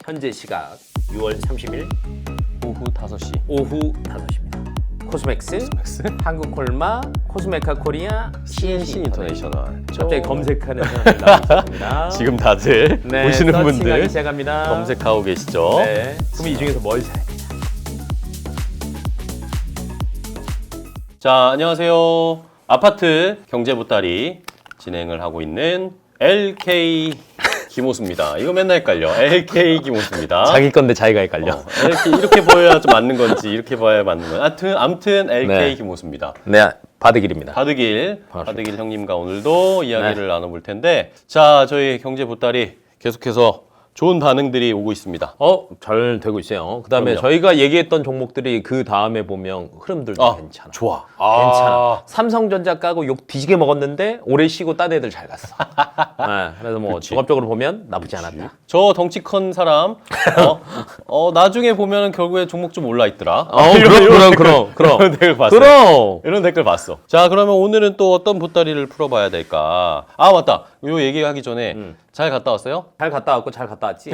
현재 시각 6월 30일 오후 5시. 오후 5시입니다. 코스맥스, 한국콜마, 코스메카 코리아, CNC 인터내셔널. 갑자기 검색하는 사람들 나오셨습니다. 지금 다들 네, 보시는 서칭하기 분들 시작합니다. 검색하고 계시죠? 네. 그럼 이 중에서 뭘 사야 돼? 자, 안녕하세요. 아파트 경제보따리 진행을 하고 있는 LK 김호수입니다. 이거 맨날 헷갈려. LK 김호수입니다. 자기 건데 자기가 헷갈려. LK 이렇게 보여야 좀 맞는 건지 이렇게 봐야 맞는 건지. 아무튼 LK 네. 김호수입니다. 네, 바드길입니다. 바드길 형님과 오늘도 이야기를 네. 나눠볼 텐데, 자, 저희 경제보따리 계속해서 좋은 반응들이 오고 있습니다. 잘 되고 있어요. 그다음에 그럼요. 저희가 얘기했던 종목들이 그 다음에 보면 흐름들도 괜찮아. 좋아. 괜찮아. 삼성전자 까고 욕 뒤지게 먹었는데 오래 쉬고 딴 애들 잘 갔어. 네, 그래서 뭐 그치. 종합적으로 보면 나쁘지 않았다. 저 덩치 큰 사람, 나중에 보면은 결국에 종목 좀 올라 있더라. 그럼. 이런 댓글 봤어요. 그럼. 이런 댓글 봤어. 자, 그러면 오늘은 또 어떤 보따리를 풀어봐야 될까? 아, 맞다. 요 얘기하기 전에 잘 갔다 왔어요? 잘 갔다 왔고 잘 갔다 왔지.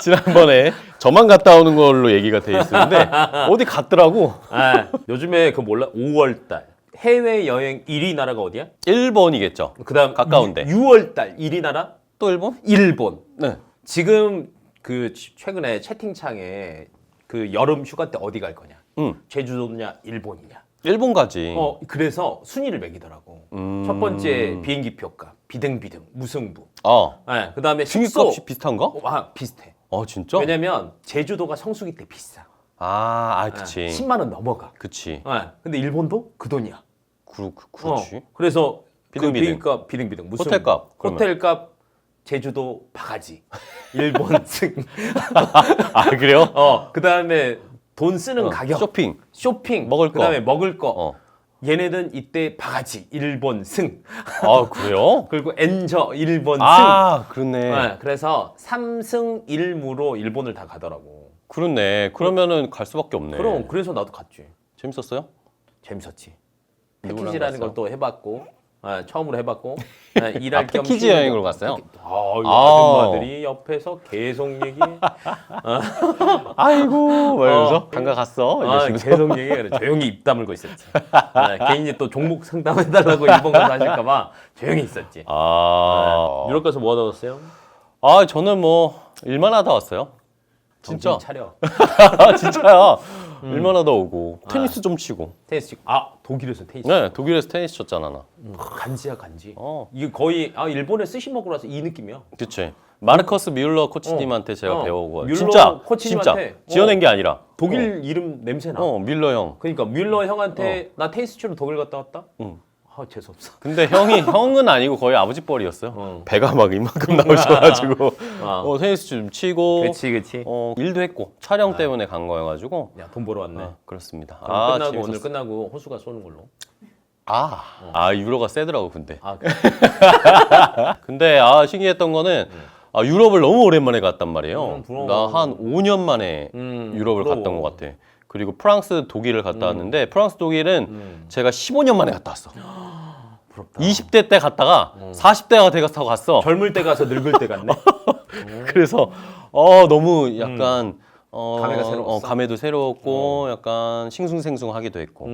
지난번에 저만 갔다 오는 걸로 얘기가 돼 있었는데 어디 갔더라고. 아, 요즘에 그 몰라? 5월달 해외 여행 1위 나라가 어디야? 1번이겠죠. 그다음 가까운데. 6월달 1위 나라? 또 일본? 일본. 네. 지금 그 최근에 채팅창에 그 여름 휴가 때 어디 갈 거냐? 제주도냐 일본이냐? 일본 가지. 그래서 순위를 매기더라고. 첫 번째 비행기 표값, 비등비등, 무승부. 네, 그다음에 숙소. 비행값이 비슷한가? 비슷해. 진짜? 왜냐면 제주도가 성수기 때 비싸. 그치. 10만 원 넘어가. 그치. 근데 일본도 그 돈이야. 그렇지. 그래서 비등비등. 그 비행값 비등비등 무슨 호텔값, 그러면. 호텔값 제주도 바가지. 일본 승. 그래요? 그다음에 돈 쓰는 가격. 쇼핑. 먹을 거. 그다음에 먹을 거. 얘네는 이때 바가지. 일본 승. 그래요? 그리고 엔저 일본 승. 그렇네. 네, 그래서 3승 1무로 일본을 다 가더라고. 그렇네. 그러면은 갈 수밖에 없네. 그럼 그래서 나도 갔지. 재밌었어요? 재밌었지. 누구랑 패키지라는 갔어요? 걸 또 해봤고 처음으로 해봤고 일할 겸 패키지 쉬는 여행으로 겸. 갔어요? 아줌마들이 옆에서 계속 얘기. 아이고, 이러면서 장가 갔어. 이러시면서. 계속 얘기해. 조용히 입 다물고 있었지. 개인이 또 종목 상담해달라고 일본 가서 하실까봐 조용히 있었지. 유럽 가서 뭐 하다 왔어요? 저는 뭐 일만 하다 왔어요. 진짜. 정신 차려. 진짜야. 일만 하다 오고 테니스 좀 치고. 테니스 치고. 독일에서 테니스. 네, 독일에서 테니스 쳤잖아 나. 간지야 간지. 이게 거의 일본에 스시 먹으러 와서 이 느낌이야. 그치. 마르커스 뮬러 코치님한테 제가 배우고 뮬러 진짜 코치님한테 지어낸 게 아니라 독일 이름 냄새 나. 뮬러 형. 그러니까 뮬러 형한테 나 테니스 치러 독일 갔다 왔다? 재수없어. 근데 형은 아니고 거의 아버지 뻘이었어요. 배가 막 이만큼 나오셔가지고 테니스 좀 치고. 그렇지. 일도 했고 촬영 때문에 간 거여가지고. 야, 돈 벌어 왔네. 그렇습니다. 끝나고 재밌었어. 오늘 끝나고 호수가 쏘는 걸로. 유로가 세더라고 근데. 그래? 근데 신기했던 거는 유럽을 너무 오랜만에 갔단 말이에요. 부러워. 나 한 5년 만에 유럽을 부러워. 갔던 것 같아. 그리고 프랑스, 독일을 갔다 왔는데 프랑스, 독일은 제가 15년 만에 갔다 왔어. 부럽다. 20대 때 갔다가 40대가 돼가서 갔어. 젊을 때 가서 늙을 때 갔네. 그래서 너무 약간 감회가 새로웠어? 감회도 새로웠고 약간 싱숭생숭하기도 했고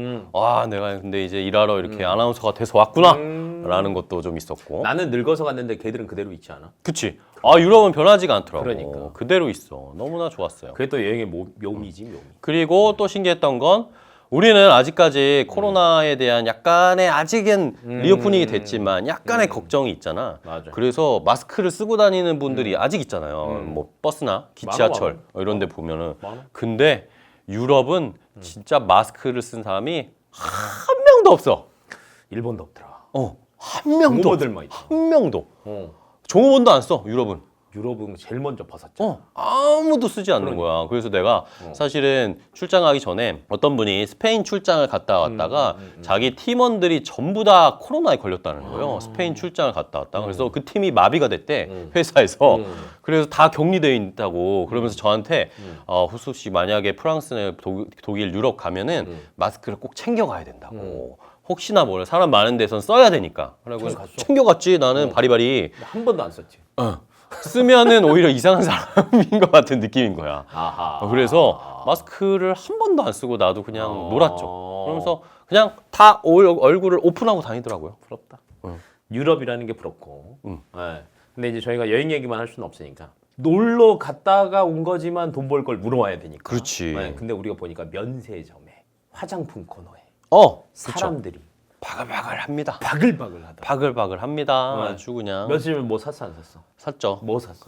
내가 근데 이제 일하러 이렇게 아나운서가 돼서 왔구나 라는 것도 좀 있었고. 나는 늙어서 갔는데 걔들은 그대로 있지 않아? 그치. 유럽은 변하지가 않더라고. 그러니까. 그대로 있어. 너무나 좋았어요. 그게 또 여행의 묘미지, 묘미. 그리고 또 신기했던 건 우리는 아직까지 코로나에 대한 약간의 아직은 리오프닝이 됐지만 약간의 걱정이 있잖아. 맞아. 그래서 마스크를 쓰고 다니는 분들이 아직 있잖아요. 뭐 버스나 기차철 이런 데 보면은. 많아. 근데 유럽은 진짜 마스크를 쓴 사람이 한 명도 없어. 일본도 없더라. 한 명도. 종업원들만 있다. 한 명도. 종업원도 안 써, 유럽은. 유럽은 제일 먼저 벗었죠. 아무도 쓰지 않는 거야. 그래서 내가 사실은 출장 가기 전에 어떤 분이 스페인 출장을 갔다 왔다가 자기 팀원들이 전부 다 코로나에 걸렸다는 거예요. 스페인 출장을 갔다 왔다가. 그래서 그 팀이 마비가 됐대, 회사에서. 그래서 다 격리되어 있다고. 그러면서 저한테 호수 씨 만약에 프랑스나 독일, 유럽 가면은 마스크를 꼭 챙겨가야 된다고. 혹시나 몰라 사람 많은 데선 써야 되니까. 그래서 챙겨갔지 나는 바리바리. 한 번도 안 썼지. 쓰면은 오히려 이상한 사람인 것 같은 느낌인 거야. 아하. 그래서 마스크를 한 번도 안 쓰고 나도 그냥 놀았죠. 그러면서 그냥 다 얼굴을 오픈하고 다니더라고요. 부럽다. 유럽이라는 게 부럽고. 네. 근데 이제 저희가 여행 얘기만 할 수는 없으니까. 놀러 갔다가 온 거지만 돈 벌 걸 물어와야 되니까. 그렇지. 네. 근데 우리가 보니까 면세점에 화장품 코너에 사람들이 바글바글합니다. 바글바글하다. 바글바글합니다. 아주 그냥 면세점에 뭐 샀어 안 샀어? 샀죠. 뭐 샀어?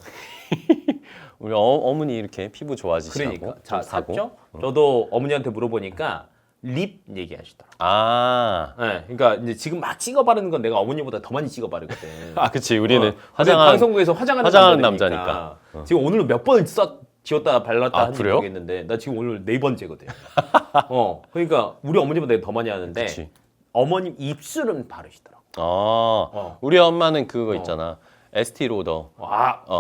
우리 어머니 이렇게 피부 좋아지시라고 그러니까 자 좀 사고. 샀죠? 저도 어머니한테 물어보니까 립 얘기하시더라고. 아, 네, 그러니까 이제 지금 막 찍어 바르는 건 내가 어머니보다 더 많이 찍어 바르거든. 그치. 우리는 근데 화장한 방송국에서 화장하는 남자니까. 지금 오늘 몇 번 지웠다 발랐다 하는지 그래요? 모르겠는데 나 지금 오늘 4번째거든. 그러니까 우리 어머니보다 더 많이 하는데 그치. 어머님 입술은 바르시더라고. 우리 엄마는 그거 있잖아. 에스티로더.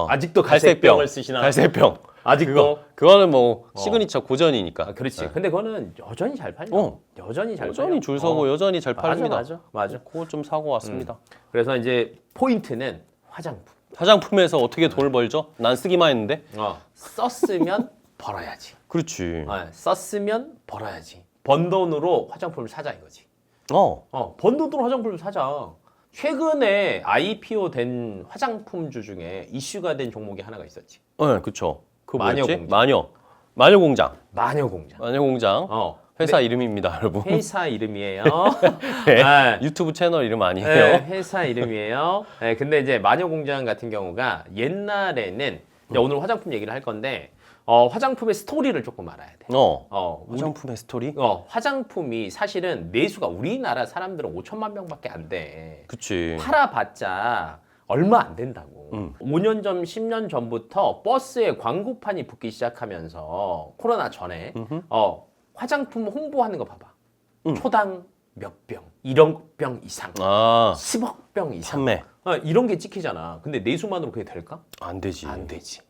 아직도 갈색병을 쓰시나? 갈색병. 아직도? 그거는 뭐 시그니처 고전이니까. 그렇지. 근데 그거는 여전히 잘 팔려. 여전히 잘 팔려. 여전히 줄 서고 여전히 잘 팔립니다. 맞아. 그거 좀 사고 왔습니다. 그래서 이제 포인트는 화장품. 화장품에서 어떻게 돈을 벌죠? 난 쓰기만 했는데. 썼으면 벌어야지. 그렇지. 썼으면 벌어야지. 번 돈으로 화장품을 사자 이거지. 번 돈으로 화장품을 사자. 최근에 IPO 된 화장품주 중에 이슈가 된 종목이 하나가 있었지. 그쵸. 그거 마녀공장. 뭐였지? 마녀공장. 마녀공장. 마녀공장. 회사 이름입니다, 여러분. 회사 이름이에요. 네, 유튜브 채널 이름 아니에요. 네, 회사 이름이에요. 네, 근데 이제 마녀공장 같은 경우가 옛날에는 이제 오늘 화장품 얘기를 할 건데 화장품의 스토리를 조금 알아야 돼. 화장품의 스토리? 화장품이 사실은 내수가 우리나라 사람들은 5천만 명밖에 안 돼. 그치. 팔아봤자 얼마 안 된다고. 5년 전, 10년 전부터 버스에 광고판이 붙기 시작하면서 코로나 전에 화장품 홍보하는 거 봐봐. 초당 몇 병, 1억 병 이상, 10억 병 이상. 판매. 이런 게 찍히잖아. 근데 내수만으로 그게 될까? 안 되지. 안 되지.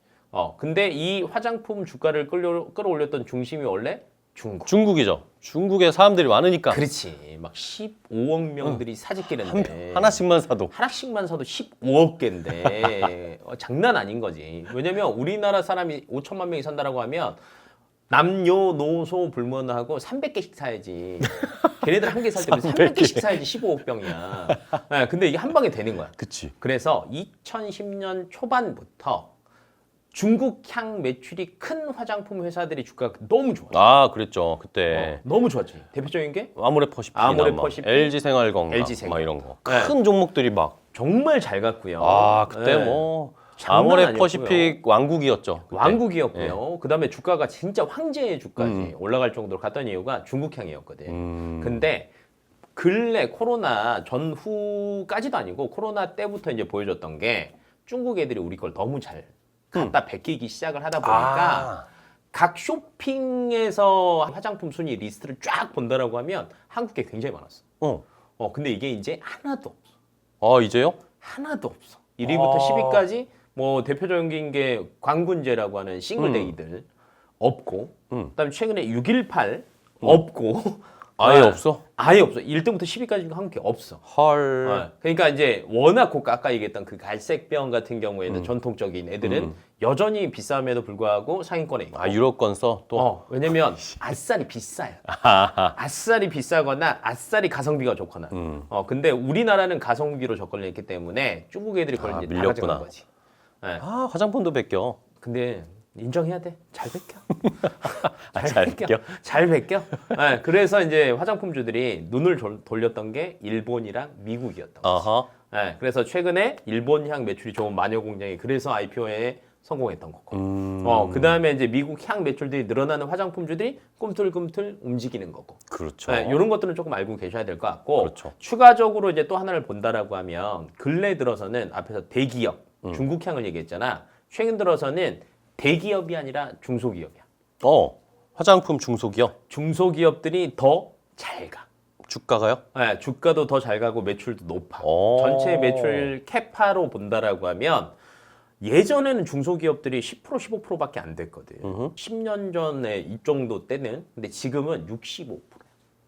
근데 이 화장품 주가를 끌어올렸던 중심이 원래 중국. 중국이죠. 중국에 사람들이 많으니까. 그렇지. 막 15억 명들이 사재끼는데 하나씩만 사도. 하나씩만 사도 15억 개인데 장난 아닌 거지. 왜냐면 우리나라 사람이 5천만 명이 산다라고 하면 남녀노소 불문하고 300개씩 사야지. 걔네들 한 개 살 때면 300개씩 사야지 15억 병이야. 근데 이게 한 방에 되는 거야. 그치. 그래서 2010년 초반부터 중국향 매출이 큰 화장품 회사들이 주가가 너무 좋아. 그랬죠. 그때. 너무 좋았지. 대표적인 게 아모레퍼시픽, LG생활건강, 막 이런 거. 큰 종목들이 막 정말 잘 갔고요. 그때 뭐 아모레퍼시픽 왕국이었죠. 그때. 왕국이었고요. 그다음에 주가가 진짜 황제의 주까지 올라갈 정도로 갔던 이유가 중국향이었거든. 근데 근래 코로나 전후까지도 아니고 코로나 때부터 이제 보여줬던 게 중국 애들이 우리 걸 너무 잘 갖다 베끼기 시작을 하다 보니까 각 쇼핑에서 화장품 순위 리스트를 쫙 본다라고 하면 한국에 굉장히 많았어. 근데 이게 이제 하나도 없어. 이제요? 하나도 없어. 1위부터 10위까지 뭐 대표적인 게 광군제라고 하는 싱글데이들 없고, 그다음에 최근에 618 없고, 아예 없어? 아예 없어. 1등부터 10위까지 한국에 없어. 헐. 그러니까 이제 워낙 아까 얘기했던 그 갈색병 같은 경우에는 전통적인 애들은 여전히 비싸움에도 불구하고 상위권에 있고. 유럽권 써? 또? 왜냐면 아싸리 비싸요. 아싸리 비싸거나 아싸리 가성비가 좋거나. 근데 우리나라는 가성비로 접근을 했기 때문에 중국 애들이 그걸 이제 다 가져간 거지. 화장품도 베껴. 근데 인정해야 돼. 잘 베껴. 잘 베껴. 잘 베껴. 그래서 이제 화장품주들이 눈을 돌렸던 게 일본이랑 미국이었던 거지. 그래서 최근에 일본향 매출이 좋은 마녀공장이 그래서 IPO에 성공했던 거고. 그다음에 이제 미국 향 매출들이 늘어나는 화장품주들이 꿈틀꿈틀 움직이는 거고. 그렇죠. 이런 것들은 조금 알고 계셔야 될 것 같고. 그렇죠. 추가적으로 이제 또 하나를 본다라고 하면 근래 들어서는 앞에서 대기업, 중국향을 얘기했잖아. 최근 들어서는 대기업이 아니라 중소기업이야. 화장품 중소기업? 중소기업들이 더 잘 가. 주가가요? 네, 주가도 더 잘 가고 매출도 높아. 전체 매출 캐파로 본다라고 하면 예전에는 중소기업들이 10% 15%밖에 안 됐거든. 10년 전에 이 정도 때는. 근데 지금은 65%.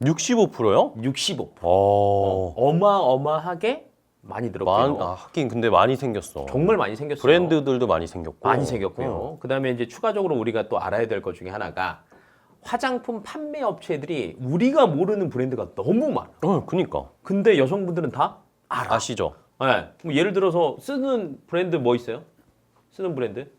65%요? 65%. 어. 어마어마하게 많이 늘었고요. 하긴 근데 많이 생겼어. 정말 많이 생겼어요. 브랜드들도 많이 생겼고. 많이 생겼고요. 그다음에 이제 추가적으로 우리가 또 알아야 될 것 중에 하나가 화장품 판매 업체들이 우리가 모르는 브랜드가 너무 많아. 그니까. 근데 여성분들은 다 알아. 아시죠? 네. 뭐 예를 들어서 쓰는 브랜드 뭐 있어요? 쓰는 브랜드?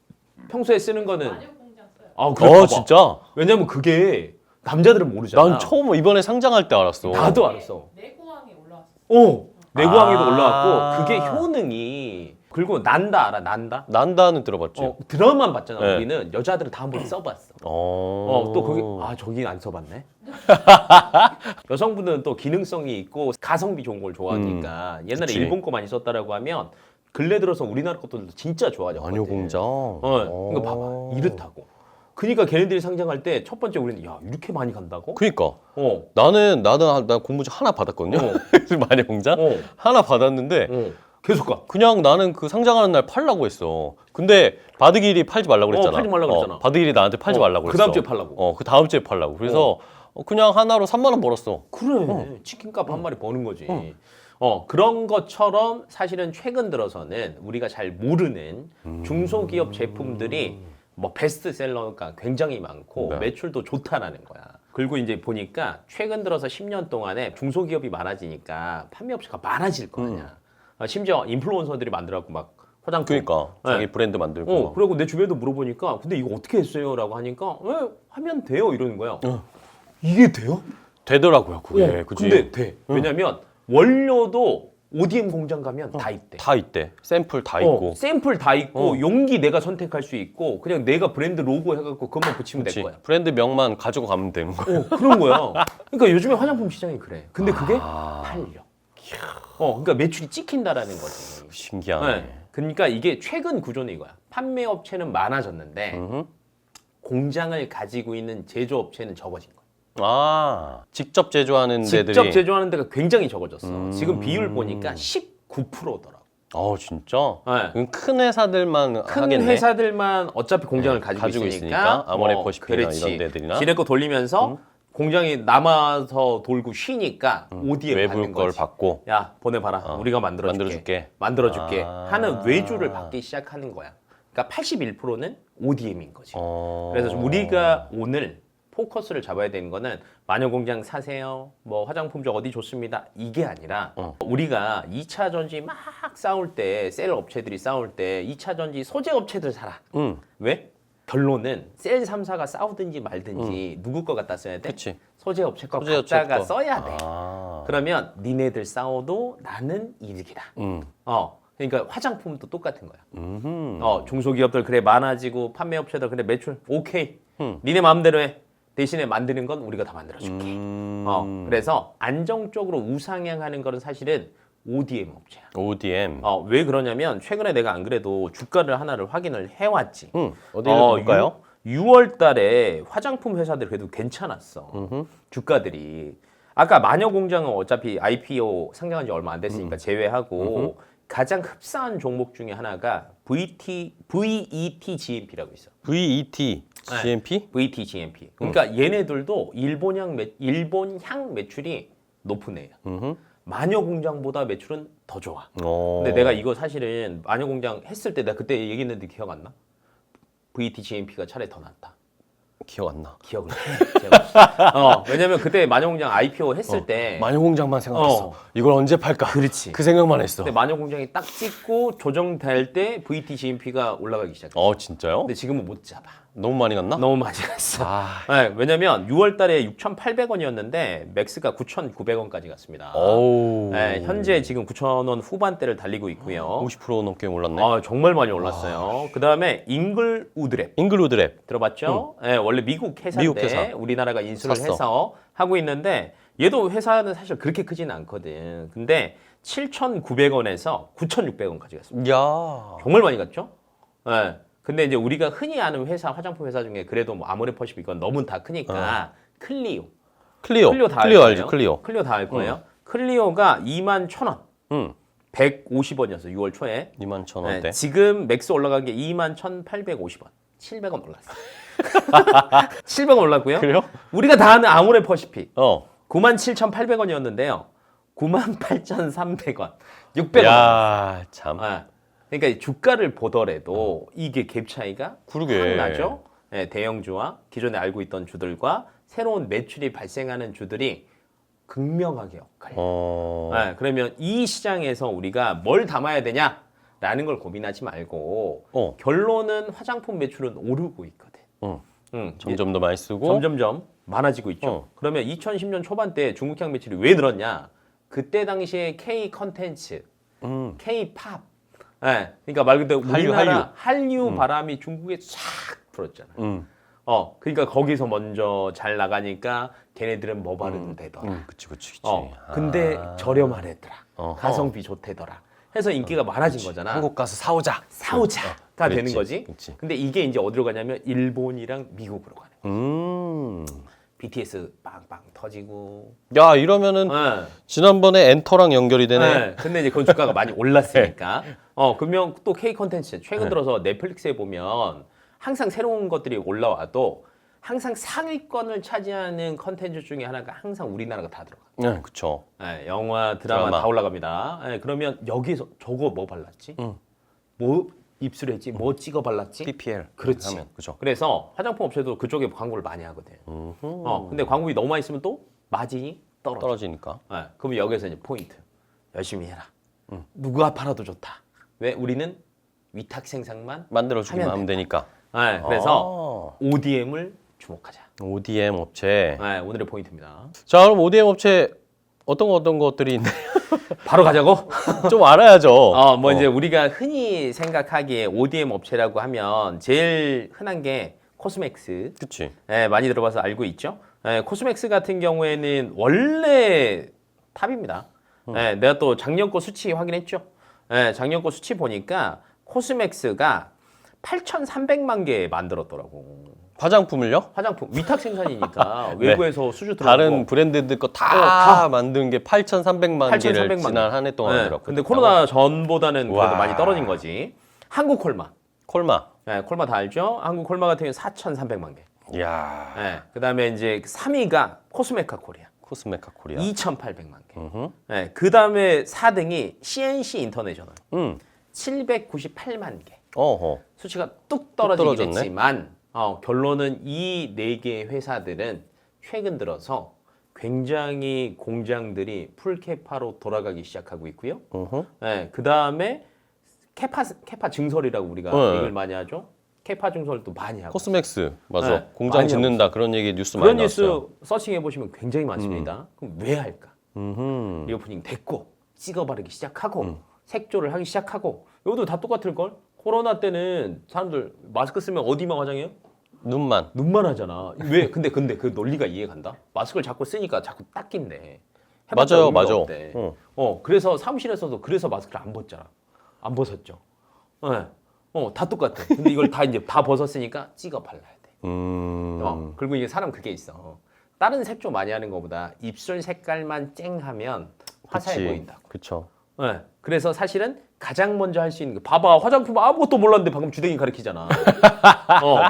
평소에 쓰는 거는 마녀공장 써요. 그래, 봐봐. 진짜? 왜냐면 그게 남자들은 모르잖아. 난 처음 이번에 상장할 때 알았어. 나도 알았어. 내고항에 올라왔어. 내구항에도 아. 올라왔고 그게 효능이 그리고 난다 알아? 난다? 난다는 들어봤지. 드라마만 봤잖아. 네. 우리는 여자들은 다 한 번 써봤어. 또 그게 저긴 안 써봤네. 여성분들은 또 기능성이 있고 가성비 좋은 걸 좋아하니까 옛날에 그치. 일본 거 많이 썼다라고 하면 근래 들어서 우리나라 것들도 진짜 좋아졌거든. 마녀공장. 이거 봐봐 이렇다고. 그러니까 걔네들이 상장할 때 첫 번째 우리는 야 이렇게 많이 간다고? 그니까. 어. 나는 공모전 하나 받았거든요. 마녀공장 하나 받았는데 계속 가. 그냥 나는 그 상장하는 날 팔라고 했어. 근데 바드길이 팔지 말라고 그랬잖아. 팔지 말라고 그랬잖아. 바드길이 나한테 팔지 말라고 그 그랬어. 다음 주에 팔라고. 그 다음 주에 팔라고. 그래서 그냥 하나로 3만 원 벌었어. 그래. 치킨값 한 마리 버는 거지. 그런 것처럼 사실은 최근 들어서는 우리가 잘 모르는 중소기업 제품들이 뭐 베스트셀러가 굉장히 많고 네. 매출도 좋다라는 거야. 그리고 이제 보니까 최근 들어서 10년 동안에 중소기업이 많아지니까 판매업체가 많아질 거 아니야. 심지어 인플루언서들이 만들어갖고 막 화장품. 그러니까 자기 브랜드 만들고. 그리고 내 주변에도 물어보니까 근데 이거 어떻게 했어요? 라고 하니까 하면 돼요 이러는 거야. 이게 돼요? 되더라고요, 그게. 그치? 근데 돼. 왜냐면 원료도 ODM 공장 가면 다 있대. 다 있대. 샘플 다 있고. 샘플 다 있고 용기 내가 선택할 수 있고 그냥 내가 브랜드 로고 해갖고 그것만 붙이면 그치. 될 거야. 브랜드 명만 가지고 가면 되는 거야. 그런 거야. 그러니까 요즘에 화장품 시장이 그래. 근데 그게 팔려. 그러니까 매출이 찍힌다라는 거지. 신기하네. 그러니까 이게 최근 구조는 이거야. 판매 업체는 많아졌는데 공장을 가지고 있는 제조업체는 적어진 거야. 직접 제조하는 데들이. 직접 제조하는 데가 굉장히 적어졌어. 지금 비율 보니까 19%더라고. 진짜? 네. 그럼 큰 회사들만 큰 하겠네. 회사들만 어차피 공장을 네, 가지고, 가지고 있으니까, 있으니까. 아모레퍼시픽이나 그렇지. 이런 데들이나. 지네 거 돌리면서 공장이 남아서 돌고 쉬니까 ODM 외부 받는 걸 거지. 받고. 야 보내봐라. 우리가 만들어줄게. 만들어줄게. 하는 외주를 받기 시작하는 거야. 그러니까 81%는 ODM인 거지. 그래서 우리가 오늘 포커스를 잡아야 되는 거는 마녀공장 사세요. 뭐 화장품점 어디 좋습니다. 이게 아니라 우리가 2차 전지 막 싸울 때 셀 업체들이 싸울 때 2차 전지 소재 업체들 사라. 왜? 결론은 셀 3사가 싸우든지 말든지 누구 거 갖다 써야 돼? 그치. 소재 업체 거 소재 업체 갖다가 거. 써야 돼. 그러면 니네들 싸워도 나는 이득이다. 그러니까 화장품도 똑같은 거야. 중소기업들 그래 많아지고 판매업체들 그래 매출 오케이. 니네 마음대로 해. 대신에 만드는 건 우리가 다 만들어줄게. 그래서 안정적으로 우상향하는 거는 사실은 ODM 업체야. ODM. 왜 그러냐면 최근에 내가 안 그래도 주가를 하나를 확인을 해왔지. 어디 볼까요? 6월 달에 화장품 회사들 그래도 괜찮았어. 주가들이. 아까 마녀공장은 어차피 IPO 상장한 지 얼마 안 됐으니까 제외하고 가장 흡사한 종목 중에 하나가 VET GMP라고 있어. VET GMP? VT GMP. 그러니까 얘네들도 일본향 매출이 높은 애야. 마녀공장보다 매출은 더 좋아. 근데 내가 이거 사실은 마녀공장 했을 때 내가 그때 얘기했는데 기억 안 나? VT GMP가 차라리 더 낫다. 기억 안 나. 기억을 해. 왜냐면 그때 마녀공장 IPO 했을 때 마녀공장만 생각했어. 이걸 언제 팔까? 그렇지. 그 생각만 했어. 근데 마녀공장이 딱 찍고 조정될 때 VT GMP가 올라가기 시작했어. 진짜요? 근데 지금은 못 잡아. 너무 많이 갔나? 너무 많이 갔어. 네, 왜냐면 6월 달에 6,800원이었는데 맥스가 9,900원까지 갔습니다. 네, 현재 지금 9,000원 후반대를 달리고 있고요. 50% 넘게 올랐네. 정말 많이 올랐어요. 그다음에 잉글우드랩 잉글우드랩. 들어봤죠? 네, 원래 미국 회사인데 미국 회사. 우리나라가 인수를 샀어. 해서 하고 있는데 얘도 회사는 사실 그렇게 크지는 않거든. 근데 7,900원에서 9,600원까지 갔습니다. 야. 정말 많이 갔죠? 네. 근데 이제 우리가 흔히 아는 회사, 화장품 회사 중에 그래도 뭐 아모레퍼시픽 이건 너무 다 크니까 클리오 클리오 다 알 알지? 거예요. 클리오 다 알 거예요. 클리오가 21,000원. 150원이었어. 6월 초에. 21,000원대. 네, 지금 맥스 올라간 게 21,850원. 700원 올랐어. 700원 올랐고요. 그래요? 우리가 다 아는 아모레퍼시픽. 어. 97,800원이었는데요. 98,300원, 600원. 야, 참. 그러니까 이 주가를 보더라도 이게 갭 차이가 그러게. 확 나죠. 네, 대형주와 기존에 알고 있던 주들과 새로운 매출이 발생하는 주들이 극명하게 엇갈려요. 네, 그러면 이 시장에서 우리가 뭘 담아야 되냐라는 걸 고민하지 말고 결론은 화장품 매출은 오르고 있거든. 점점 더 많이 쓰고 점점점 많아지고 있죠. 그러면 2010년 초반 때 중국향 매출이 왜 늘었냐? 그때 당시에 K 컨텐츠, K 팝, 그러니까 말 그대로 우리나라 한류 바람이 중국에 싹 불었잖아. 그러니까 거기서 먼저 잘 나가니까 걔네들은 뭐 바르도 되더라. 그치. 근데 저렴하랬더라. 가성비 좋대더라. 해서 인기가 많아진 거잖아. 한국 가서 사오자가 되는 그렇지, 거지. 그렇지. 근데 이게 이제 어디로 가냐면 일본이랑 미국으로 가는 거야. BTS 빵빵 터지고. 야, 이러면은 지난번에 엔터랑 연결이 되네. 근데 이제 그 주가가 많이 올랐으니까. 그러면 또 K 컨텐츠 최근 들어서 넷플릭스에 보면 항상 새로운 것들이 올라와도 항상 상위권을 차지하는 컨텐츠 중에 하나가 항상 우리나라가 다 들어가. 네, 그렇죠. 영화, 드라마 다 올라갑니다. 그러면 여기서 저거 뭐 발랐지? 뭐 입술에 했지? 뭐 찍어 발랐지? PPL. 그렇지. 하면, 그죠. 그래서 화장품 업체도 그쪽에 광고를 많이 하거든. 근데 광고비 너무 많이 쓰면 또 마진이 떨어지니까. 그러면 여기서 이제 포인트. 열심히 해라. 누가 팔아도 좋다. 왜? 우리는 위탁 생산만 만들어주기만 하면 되니까. 그래서 ODM을 주목하자. ODM 업체. 오늘의 포인트입니다. 자, 그럼 ODM 업체 어떤 것들이 있나요? 바로 가자고? 좀 알아야죠. 이제 우리가 흔히 생각하기에 ODM 업체라고 하면 제일 흔한 게 코스맥스. 그치. 많이 들어봐서 알고 있죠. 코스맥스 같은 경우에는 원래 탑입니다. 내가 또 작년 거 수치 확인했죠. 작년 거 수치 보니까 코스맥스가 8,300만 개 만들었더라고. 화장품을요? 화장품 위탁 생산이니까 외부에서 수주 들어오고 다른 브랜드들 거 다 만든 게 8,300만 개를 지난 한 해 동안 만들었거든요. 근데 코로나 전보다는 그래도 많이 떨어진 거지. 한국 콜마. 콜마. 콜마 다 알죠? 한국 콜마 같은 경우는 4,300만 개. 이야. 그다음에 이제 3위가 코스메카 코리아. 코스메카 코리아. 2,800만 개. 그다음에 4등이 CNC 인터내셔널. 798만 개. 수치가 뚝 떨어지긴 떨어졌네. 했지만 결론은 이 4개의 회사들은 최근 들어서 굉장히 공장들이 풀캐파로 돌아가기 시작하고 있고요. 그다음에 캐파 증설이라고 우리가 얘기를 많이 하죠. 캐파 증설도 많이 하고. 코스맥스 맞아. 공장 많이 짓는다 그런 얘기 뉴스 그런 많이 뉴스 나왔어요. 서칭해 보시면 굉장히 많습니다. 그럼 왜 할까? 리오프닝 됐고 찍어 바르기 시작하고 색조를 하기 시작하고 이것도 다 똑같을 걸. 코로나 때는 사람들 마스크 쓰면 어디만 화장해요? 눈만 하잖아. 왜? 근데 그 논리가 이해간다. 마스크를 자꾸 쓰니까 자꾸 닦인대. 맞아요. 그래서 사무실에서도 그래서 마스크를 안 벗잖아. 안 벗었죠. 다 똑같아. 근데 이걸 다 이제 다 벗었으니까 찍어 발라야 돼. 그리고 이게 사람 그게 있어. 다른 색조 많이 하는 것보다 입술 색깔만 쨍하면 화사해 보인다. 그렇죠. 그래서 사실은 가장 먼저 할 수 있는 거 봐봐. 화장품 아무것도 몰랐는데 방금 주댕이 가리키잖아.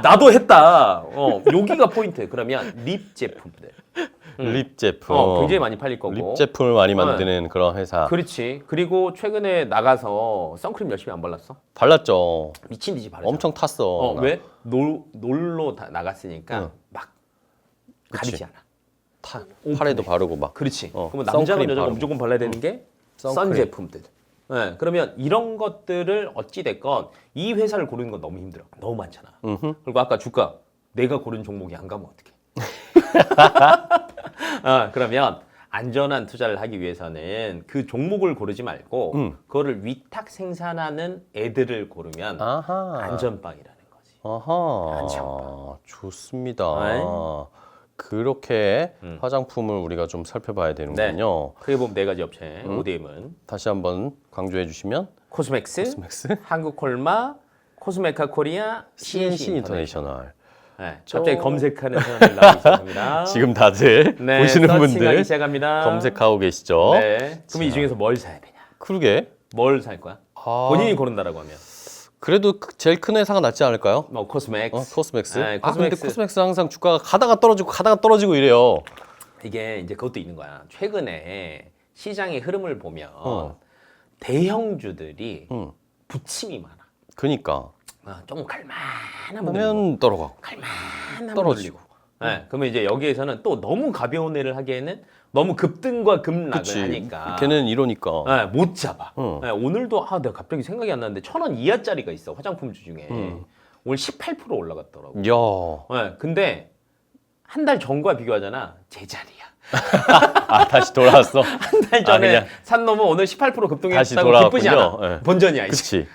나도 했다. 여기가 포인트. 그러면 립 제품들. 립 제품. 굉장히 많이 팔릴 거고. 립 제품을 많이 만드는 그런 회사. 그렇지. 그리고 최근에 나가서 선크림 열심히 안 발랐어? 발랐죠. 미친 듯이 바르잖아. 엄청 탔어. 왜? 놀러 나갔으니까 막 가리지 않아. 팔에도 바르고 막. 그렇지. 그러면 남자가 여자가 바르고. 무조건 발라야 되는 게 선 제품들. 그러면 이런 것들을 어찌 됐건 이 회사를 고르는 건 너무 힘들어. 너무 많잖아. 그리고 아까 주가 내가 고른 종목이 안 가면 어떡해? 그러면 안전한 투자를 하기 위해서는 그 종목을 고르지 말고 그거를 위탁 생산하는 애들을 고르면 안전빵이라는 거지. 안전빵. 좋습니다. 그렇게 화장품을 우리가 좀 살펴봐야 되는군요. 크게 보면 4가지 업체, ODM은 다시 한번 강조해 주시면 코스맥스, 한국콜마, 코스메카 코리아, CNC 인터내셔널. 갑자기 검색하는 사람들 나오기 시작합니다. 지금 다들 보시는 서칭하기 분들 시작합니다. 검색하고 계시죠? 그럼 이 중에서 뭘 사야 되냐? 그러게. 뭘 살 거야? 본인이 고른다라고 하면. 그래도 제일 큰 회사가 낫지 않을까요? 코스맥스. 코스맥스. 네, 근데 코스맥스. 코스맥스 항상 주가가 가다가 떨어지고 이래요. 이게 이제 그것도 있는 거야. 최근에 시장의 흐름을 보면 대형주들이 부침이 많아. 그니까 좀 갈만한 보면 떨어가고 갈만한 떨어지고. 네, 그러면 이제 여기에서는 또 너무 가벼운 애를 하기에는 너무 급등과 급락을 그치. 하니까 걔는 이러니까. 네, 못 잡아. 네, 오늘도 내가 갑자기 생각이 안 나는데 1,000원 이하짜리가 있어 화장품주 중에 오늘 18% 올라갔더라고. 야. 네, 근데 한 달 전과 비교하잖아 제자리야. 아 다시 돌아왔어. 한 달 전에 그냥 산 놈은 오늘 18% 다시 급등했다고 돌아왔군요. 기쁘지 않아. 네. 본전이야 이제. 그치.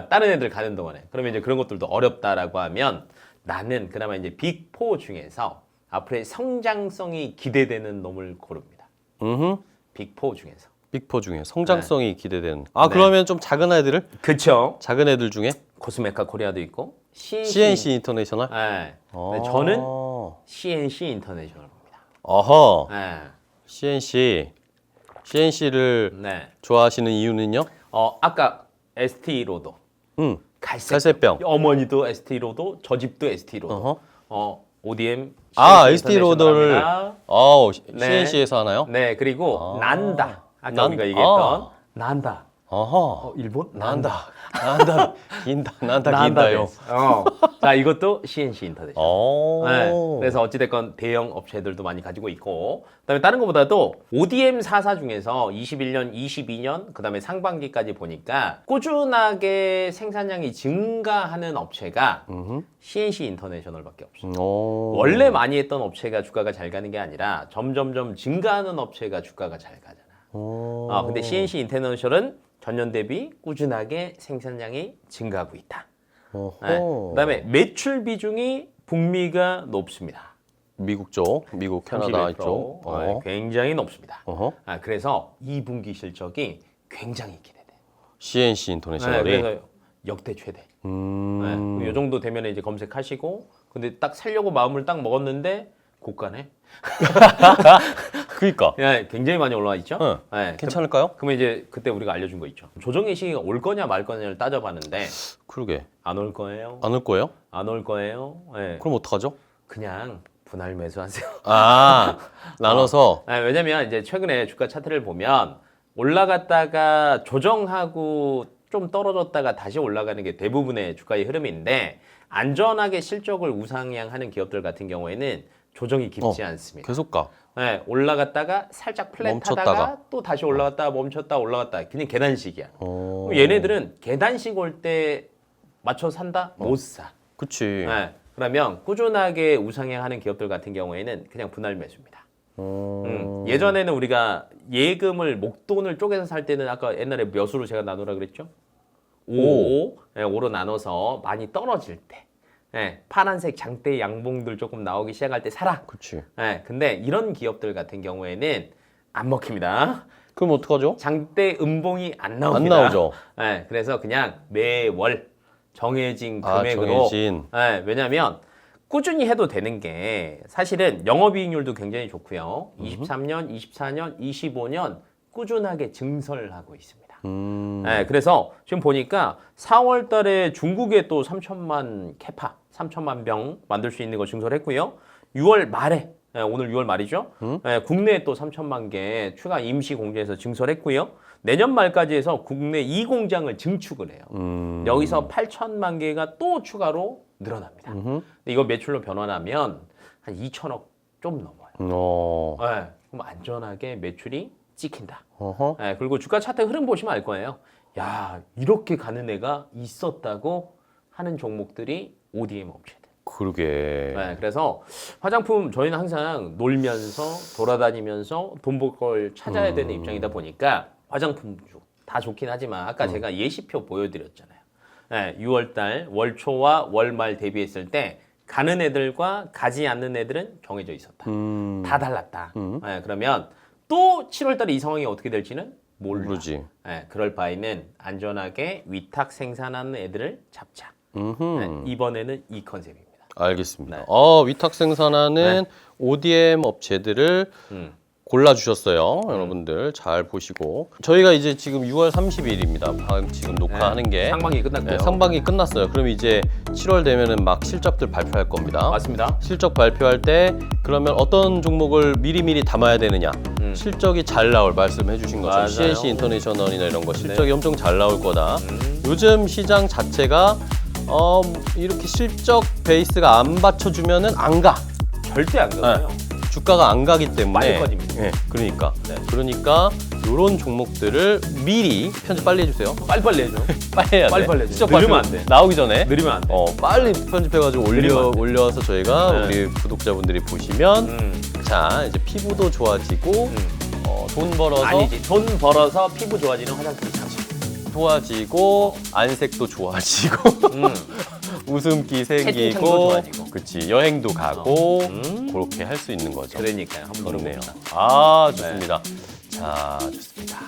다른 애들 가는 동안에. 그러면 이제 그런 것들도 어렵다라고 하면 나는 그나마 이제 빅4 중에서 앞으로의 성장성이 기대되는 놈을 고릅니다. 빅4 중에서. 빅4 중에 성장성이 기대되는. 네. 그러면 좀 작은 애들을? 그쵸. 작은 애들 중에? 코스메카 코리아도 있고 CNC 인터내셔널? 네. 네, 저는 CNC 인터내셔널 봅니다. 어허. 네. CNC를 네. 좋아하시는 이유는요? 아까 ST 로도. 갈색병. 어머니도 ST 로도, 저 집도 ST 로도. 어허. ODM ST 로더를 네. CNC에서 하나요? 네, 그리고 난다. 아까 난- 우리가 얘기했던 난다. 어허. 일본? 난다. 난다 긴다요. 데스. 자, 이것도 CNC 인터내셔널. 네, 그래서 어찌됐건 대형 업체들도 많이 가지고 있고 그다음에 다른 것보다도 ODM 4사 중에서 21년, 22년 그다음에 상반기까지 보니까 꾸준하게 생산량이 증가하는 업체가 CNC 인터내셔널밖에 없어요. 원래 많이 했던 업체가 주가가 잘 가는 게 아니라 점점점 증가하는 업체가 주가가 잘 가잖아. 근데 CNC 인터내셔널은 전년 대비 꾸준하게 생산량이 증가하고 있다. 네. 그다음에 매출 비중이 북미가 높습니다. 미국 쪽, 미국 캐나다 31%. 쪽. 굉장히 높습니다. 어허. 그래서 2분기 실적이 굉장히 기대돼. CNC 네, 인터내셔널이. 그래서 역대 최대. 이 정도 되면 이제 검색하시고 근데 딱 살려고 마음을 딱 먹었는데 고가네. 그니까. 굉장히 많이 올라와 있죠. 네, 괜찮을까요? 그러면 이제 그때 우리가 알려준 거 있죠. 조정의 시기가 올 거냐 말 거냐를 따져봤는데 그러게. 안 올 거예요. 안 올 거예요? 안 올 거예요. 네. 그럼 어떡하죠? 그냥 분할 매수하세요. 나눠서. 왜냐면 이제 최근에 주가 차트를 보면 올라갔다가 조정하고 좀 떨어졌다가 다시 올라가는 게 대부분의 주가의 흐름인데 안전하게 실적을 우상향하는 기업들 같은 경우에는 조정이 깊지 않습니다. 계속 가. 네, 올라갔다가 살짝 플랫하다가 멈췄다가. 또 다시 올라갔다가 멈췄다 올라갔다 그냥 계단식이야. 얘네들은 계단식 올 때 맞춰 산다? 못 사. 그치. 네, 그러면 꾸준하게 우상향하는 기업들 같은 경우에는 그냥 분할 매수입니다. 예전에는 우리가 예금을 목돈을 쪼개서 살 때는 아까 옛날에 몇으로 제가 나누라 그랬죠? 5, 5로 나눠서 많이 떨어질 때 파란색 장대 양봉들 조금 나오기 시작할 때 사라. 그치. 근데 이런 기업들 같은 경우에는 안 먹힙니다. 그럼 어떡하죠? 장대 음봉이 안 안 나옵니다. 나오죠. 그래서 그냥 매월 정해진 금액으로 정해진. 왜냐하면 꾸준히 해도 되는 게 사실은 영업이익률도 굉장히 좋고요. 23년, 24년, 25년 꾸준하게 증설하고 있습니다. 그래서 지금 보니까 4월 달에 중국에 또 3천만 캐파, 3천만 병 만들 수 있는 거 증설했고요. 6월 말에, 오늘 6월 말이죠. 국내에 또 3천만 개 추가 임시 공장에서 증설했고요. 내년 말까지 해서 국내 2공장을 증축을 해요. 여기서 8천만 개가 또 추가로 늘어납니다. 근데 이거 매출로 변환하면 한 2천억 좀 넘어요. 그럼 안전하게 매출이 찍힌다. 그리고 주가 차트 흐름 보시면 알 거예요. 야, 이렇게 가는 애가 있었다고 하는 종목들이 ODM 업체들. 그러게. 그래서 화장품 저희는 항상 놀면서 돌아다니면서 돈 벌 걸 찾아야 되는 입장이다 보니까 화장품 다 좋긴 하지만 아까 제가 예시표 보여드렸잖아요. 6월달 월초와 월말 대비했을 때 가는 애들과 가지 않는 애들은 정해져 있었다. 다 달랐다. 그러면 또 7월달에 이 상황이 어떻게 될지는 모르지. 그럴 바에는 안전하게 위탁 생산하는 애들을 잡자. 이번에는 이 컨셉입니다. 알겠습니다. 네. 위탁 생산하는 ODM 업체들을 골라주셨어요. 여러분들 잘 보시고. 저희가 이제 지금 6월 30일입니다. 지금 녹화하는 게. 상반기 끝났고요. 상반기 끝났어요. 그럼 이제 7월 되면은 막 실적들 발표할 겁니다. 맞습니다. 실적 발표할 때 그러면 어떤 종목을 미리미리 담아야 되느냐. 실적이 잘 나올 말씀해 주신 것처럼 맞아요. CNC 인터내셔널이나 이런 거 실적이 엄청 잘 나올 거다. 요즘 시장 자체가 이렇게 실적 베이스가 안 받쳐주면은 안 가. 절대 안 가요. 주가가 안 가기 때문에 빨리 꺼집니다. 네, 그러니까 네. 이런 종목들을 미리 편집 빨리 해주세요. 빨리빨리 해줘. 빨리 해야 돼. 빨리빨리 해줘. 실적 느리면 발표 안 돼. 나오기 전에 느리면 안 돼. 빨리 편집해가지고 느리면 안 돼. 올려서 저희가 네. 우리 구독자분들이 보시면 자 이제 피부도 좋아지고 돈 벌어서 아니지. 돈 벌어서 피부 좋아지는 화장품 사지. 좋아지고 안색도 좋아지고 웃음기 채팅창도 생기고 좋아지고. 그치 여행도 가고 그렇게 할 수 있는 거죠. 그러니까요. 한번 그렇네요. 물어봅니다. 아 좋습니다. 자 좋습니다.